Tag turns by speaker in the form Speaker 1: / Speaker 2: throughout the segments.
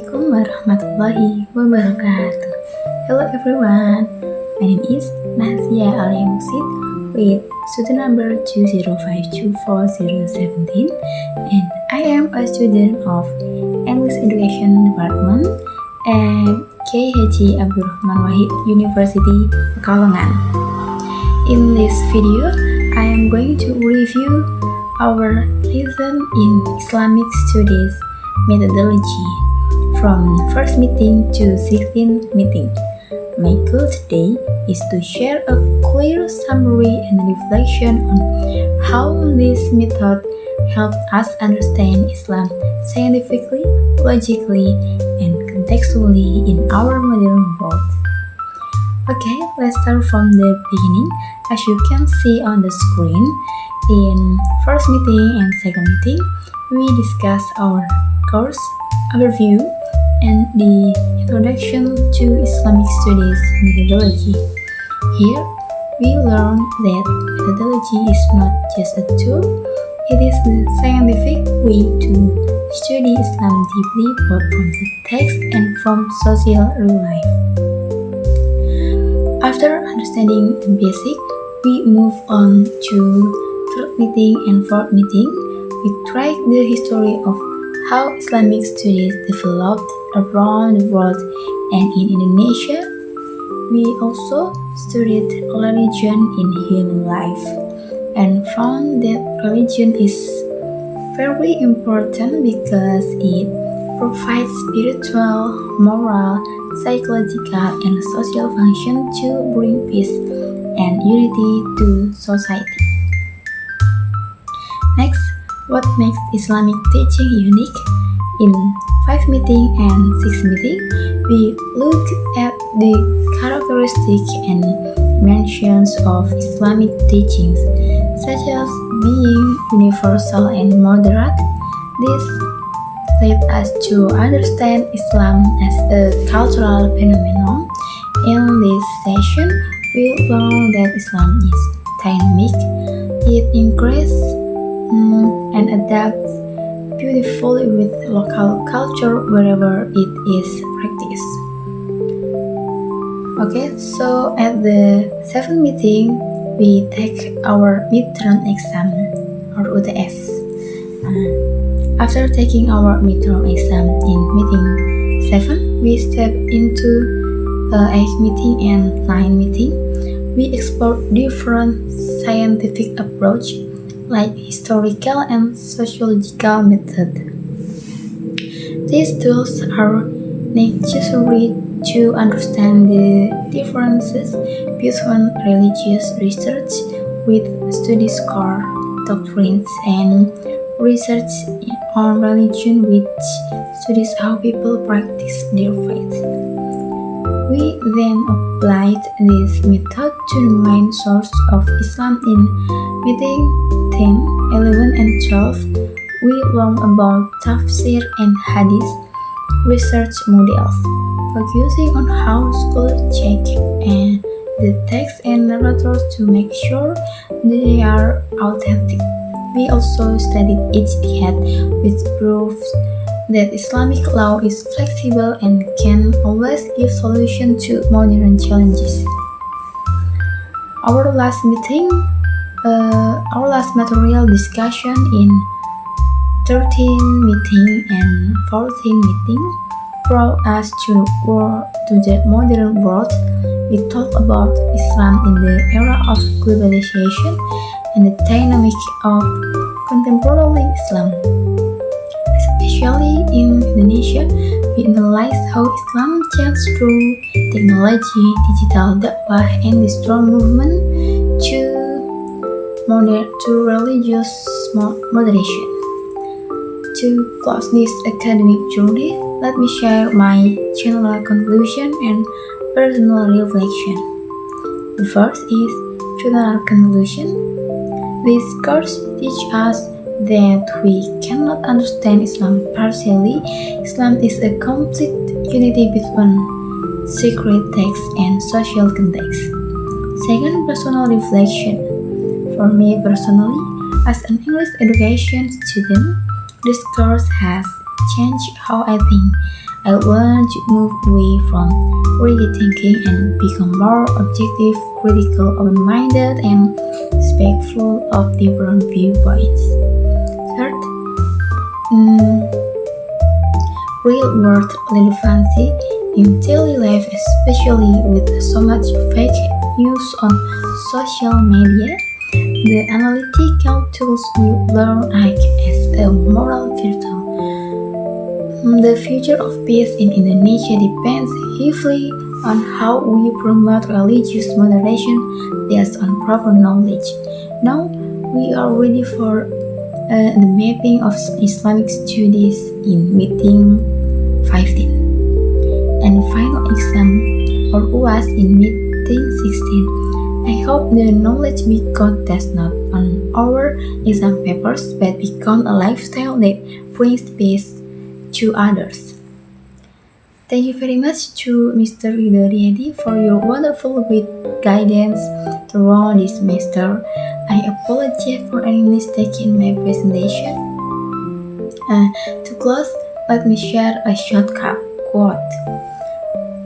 Speaker 1: Assalamualaikum warahmatullahi wabarakatuh. Hello everyone, my name is Nahdzia Alya Muqsith with student number 2052417 and I am a student of English Education Department at K.H. Abdurrahman Wahid University, Pekalongan. In this video, I am going to review our lesson in Islamic Studies methodology from first meeting to 16th meeting. My goal today is to share a clear summary and reflection on how this method helped us understand Islam scientifically, logically, and contextually in our modern world. Okay, let's start from the beginning. As you can see on the screen, in first meeting and second meeting, we discuss our course overview and the introduction to Islamic studies methodology. Here, we learn that methodology is not just a tool, it is the scientific way to study Islam deeply both from the text and from social real life. After understanding the basic, we move on to third meeting and fourth meeting. We track the history of how Islamic studies developed around the world and in Indonesia. We also studied religion in human life and found that religion is very important because it provides spiritual, moral, psychological, and social function to bring peace and unity to society. Next, what makes Islamic teaching unique? In 5 meeting and 6 meeting, we look at the characteristics and dimensions of Islamic teachings, such as being universal and moderate. This led us to understand Islam as a cultural phenomenon. In this session, we learn that Islam is dynamic, it increases and adapts beautifully with local culture wherever it is practiced. Okay, so at the 7th meeting, we take our midterm exam or UTS. After taking our midterm exam in meeting 7, we step into 8th meeting and 9th meeting. We explore different scientific approach like historical and sociological method. These tools are necessary to understand the differences between religious research with studies core doctrines and research on religion which studies how people practice their faith. We then applied this method to the main source of Islam in meeting 10, 11, and 12. We learn about tafsir and hadith research models, focusing on how scholars check and the text and narrators to make sure they are authentic. We also studied ijtihad, which proves that Islamic law is flexible and can always give solution to modern challenges. Our last material discussion in 13th meeting and 14th meeting brought us to the modern world. We talk about Islam in the era of globalization and the dynamic of contemporary Islam. Especially in Indonesia, we analyze how Islam changed through technology, digital dakwah, and the strong movement to religious moderation. To close this academic journey, let me share my general conclusion and personal reflection. The first is general conclusion. This course teaches us that we cannot understand Islam partially. Islam is a complete unity between sacred text and social context. Second, personal reflection. For me personally, as an English education student, this course has changed how I think I want to move away from rigid thinking and become more objective, critical, open-minded, and respectful of different viewpoints. Third, real-world relevancy in daily life, especially with so much fake news on social media. The analytical tools will learn act as a moral virtue. The future of peace in Indonesia depends heavily on how we promote religious moderation based on proper knowledge. Now we are ready for the mapping of Islamic studies in meeting 15 and final exam or UAS in meeting 16. I hope the knowledge we got does not on our exam papers but become a lifestyle that brings peace to others. Thank you very much to Mr. Ridoriadi for your wonderful guidance throughout this semester. I apologize for any mistake in my presentation. To close, let me share a short quote.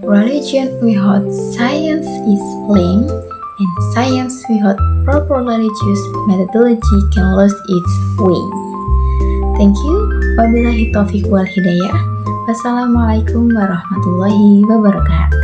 Speaker 1: Religion without science is lame, and science without proper religious methodology can lose its way. Thank you. Wabillahi taufiq wal hidayah. Wassalamualaikum warahmatullahi wabarakatuh.